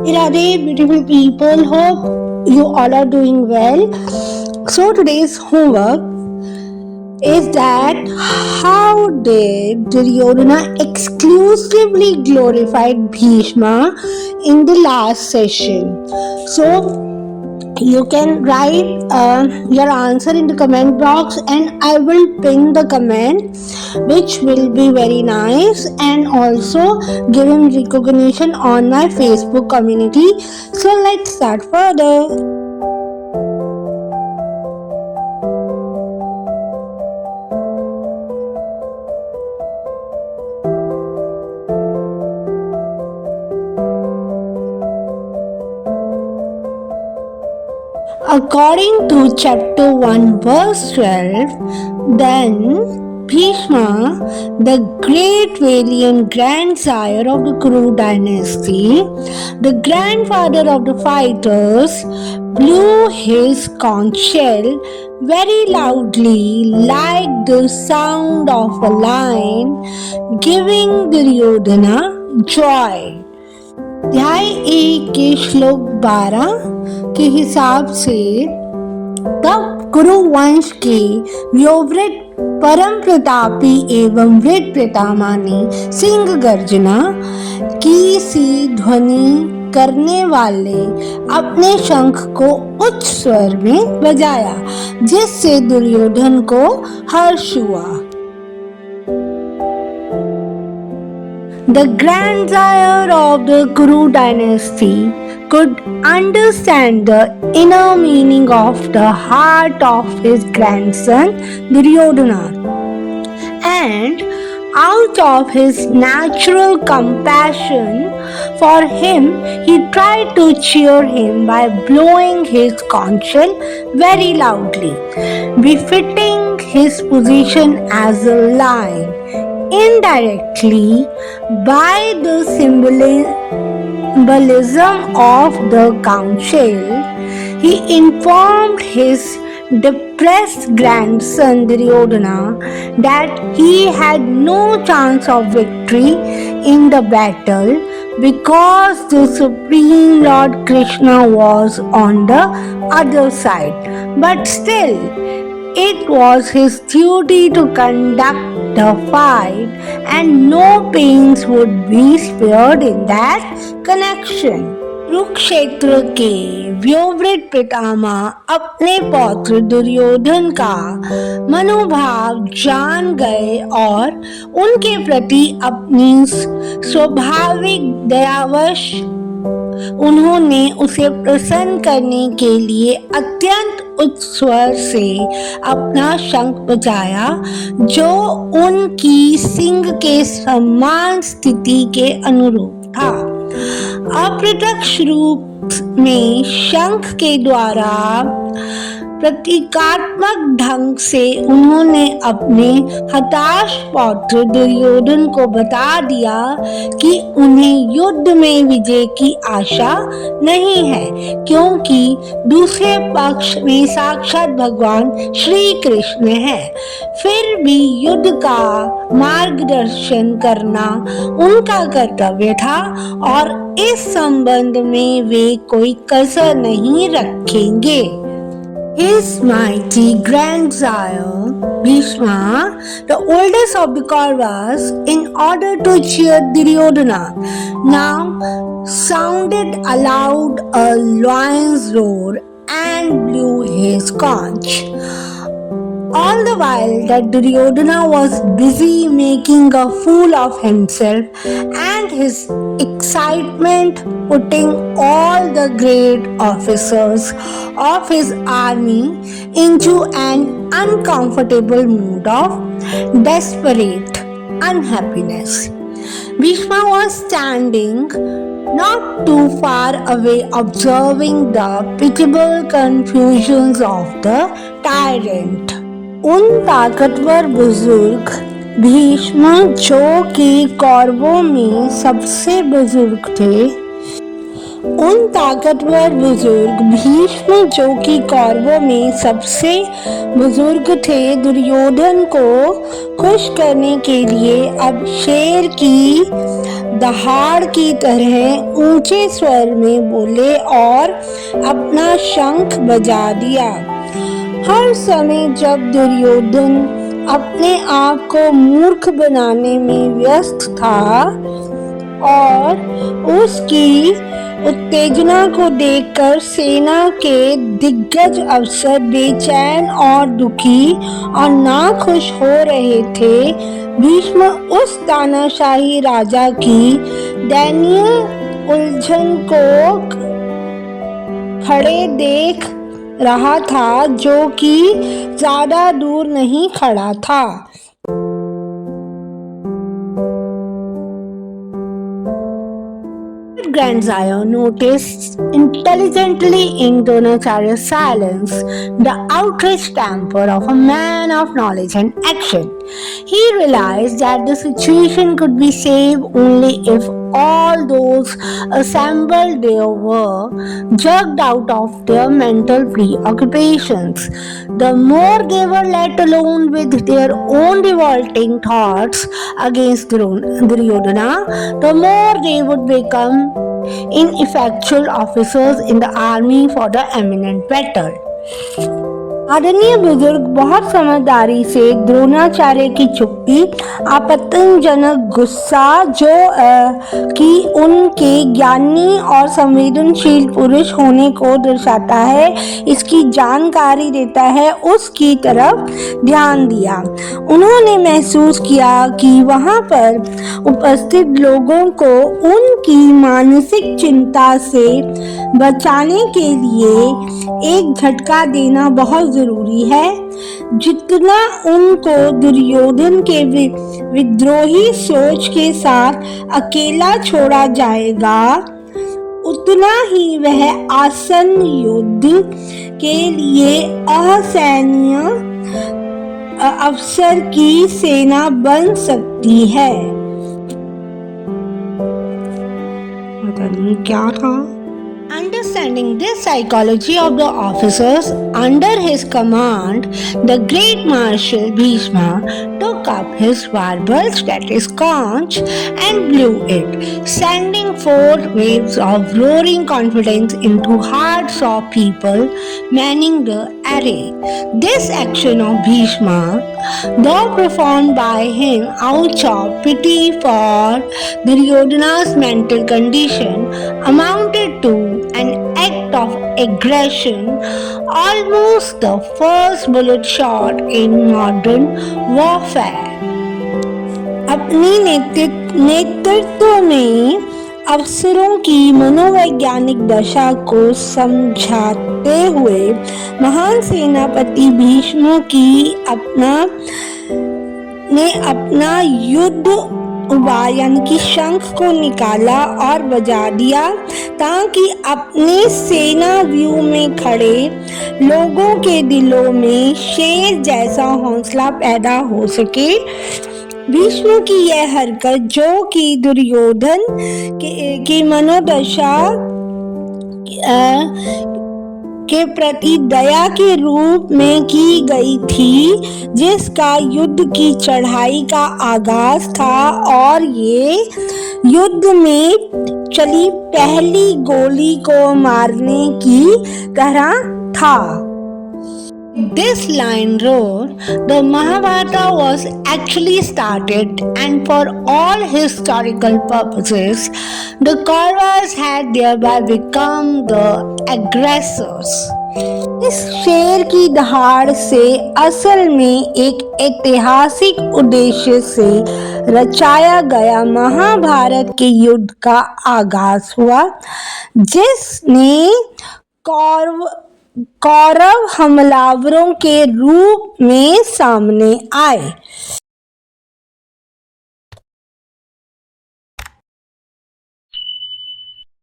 Radhe, beautiful people. Hope you all are doing well. So today's homework is that how did Duryodhana exclusively glorified Bhishma in the last session? So you can write your answer in the comment box and I will pin the comment, which will be very nice, and also give him recognition on my Facebook community. So let's start further. According to chapter 1 verse 12, then Bhishma, the great valiant grandsire of the Kuru dynasty, the grandfather of the fighters, blew his conch shell very loudly like the sound of a lion, giving Duryodhana joy. अध्याय 1 के श्लोक 12 के हिसाब से तब कुरु वंश के व्योवृत परम प्रतापी एवं वृत पितामह ने सिंह गर्जना की सी ध्वनि करने वाले अपने शंख को उच्च स्वर में बजाया, जिससे दुर्योधन को हर्ष हुआ। The grandsire of the Kuru dynasty could understand the inner meaning of the heart of his grandson Duryodhana, and out of his natural compassion for him, he tried to cheer him by blowing his conch shell very loudly, befitting his position as a lion. Indirectly, by the symbolism of the conch shell, he informed his depressed grandson Duryodhana that he had no chance of victory in the battle because the Supreme Lord Krishna was on the other side. But still, it was his duty to conduct the fight, and no pains would be spared in that connection. Kurukshetra के व्योवृत पितामह अपने पौत्र दुर्योधन का मनोभाव जान गए और उनके प्रति अपनी स्वाभाविक दयावश उन्होंने उसे प्रसन्न करने के लिए अत्यंत उच्च स्वर से अपना शंख बजाया, जो उनकी सिंह के समान स्थिति के अनुरूप था। अप्रत्यक्ष रूप में शंख के द्वारा प्रतीकात्मक ढंग से उन्होंने अपने हताश पौत्र दुर्योधन को बता दिया कि उन्हें युद्ध में विजय की आशा नहीं है, क्योंकि दूसरे पक्ष में साक्षात भगवान श्री कृष्ण है। फिर भी युद्ध का मार्गदर्शन करना उनका कर्तव्य था और इस संबंध में वे कोई कसर नहीं रखेंगे। His mighty grandsire, Bhishma, the oldest of the Kauravas, in order to cheer Duryodhana, now sounded aloud a lion's roar and blew his conch. All the while that Duryodhana was busy making a fool of himself and his excitement putting all the great officers of his army into an uncomfortable mood of desperate unhappiness. Bhishma was standing not too far away observing the pitiable confusions of the tyrant. उन ताकतवर बुजुर्ग भीष्म, जो कि कौरवों में सबसे बुजुर्ग थे, उन ताकतवर बुजुर्ग भीष्म, जो कि कौरवों में सबसे बुजुर्ग थे, दुर्योधन को खुश करने के लिए अब शेर की दहाड़ की तरह ऊंचे स्वर में बोले और अपना शंख बजा दिया। हर समय जब दुर्योधन अपने आप को मूर्ख बनाने में व्यस्त था और उसकी उत्तेजना को देखकर सेना के दिग्गज अफसर बेचैन और दुखी और नाखुश हो रहे थे, भीष्म उस तानाशाही राजा की दयनीय उलझन को खड़े देख रहा था, जो कि ज्यादा दूर नहीं खड़ा था। Grandsire noticed intelligently in Dronacharya's silence the outraged temper of a man of knowledge and action. He realized that the situation could be saved only if all those assembled there were jerked out of their mental preoccupations. The more they were let alone with their own revolting thoughts against Duryodhana, the more they would become ineffectual officers in the army for the imminent battle. आदरणीय बुजुर्ग बहुत समझदारी से द्रोणाचार्य की चुप्पी, आपत्तिजनक गुस्सा जो कि उनके ज्ञानी और संवेदनशील पुरुष होने को दर्शाता है, इसकी जानकारी देता है, उसकी तरफ ध्यान दिया। उन्होंने महसूस किया कि वहां पर उपस्थित लोगों को उनकी मानसिक चिंता से बचाने के लिए एक झटका देना बहुत जरूरी है। जितना उनको दुर्योधन के विद्रोही सोच के साथ अकेला छोड़ा जाएगा, उतना ही वह आसन्न युद्ध के लिए असहनीय अवसर की सेना बन सकती है। पता नहीं क्या था। Understanding this psychology of the officers under his command, the great Marshal Bhishma took up his verbal status conch and blew it, sending forth waves of roaring confidence into hearts of people manning the array. This action of Bhishma, though performed by him out of pity for Duryodhana's mental condition, amounted to an act of aggression, almost the first bullet shot in modern warfare. अपनी नेतृत्व में अफसरों की मनोवैज्ञानिक दशा को समझाते हुए महान सेनापति भीष्म की अपना युद्ध उबार यानी कि शंख को निकाला और बजा दिया, ताकि अपने सेना व्यू में खड़े लोगों के दिलों में शेर जैसा हौसला पैदा हो सके। भीष्म की यह हरकत, जो कि दुर्योधन की मनोदशा के प्रति दया के रूप में की गई थी, जिसका युद्ध की चढ़ाई का आगाज था और ये युद्ध में चली पहली गोली को मारने की तरह था। This line wrote, the Mahabharata was actually started, and for all historical purposes, the Kauravas had thereby become the aggressors. इस शेर की दहाड़ से असल में एक ऐतिहासिक उद्देश्य से रचाया गया महाभारत के युद्ध का आगाज हुआ, जिसने कौरव हमलावरों के रूप में सामने आए।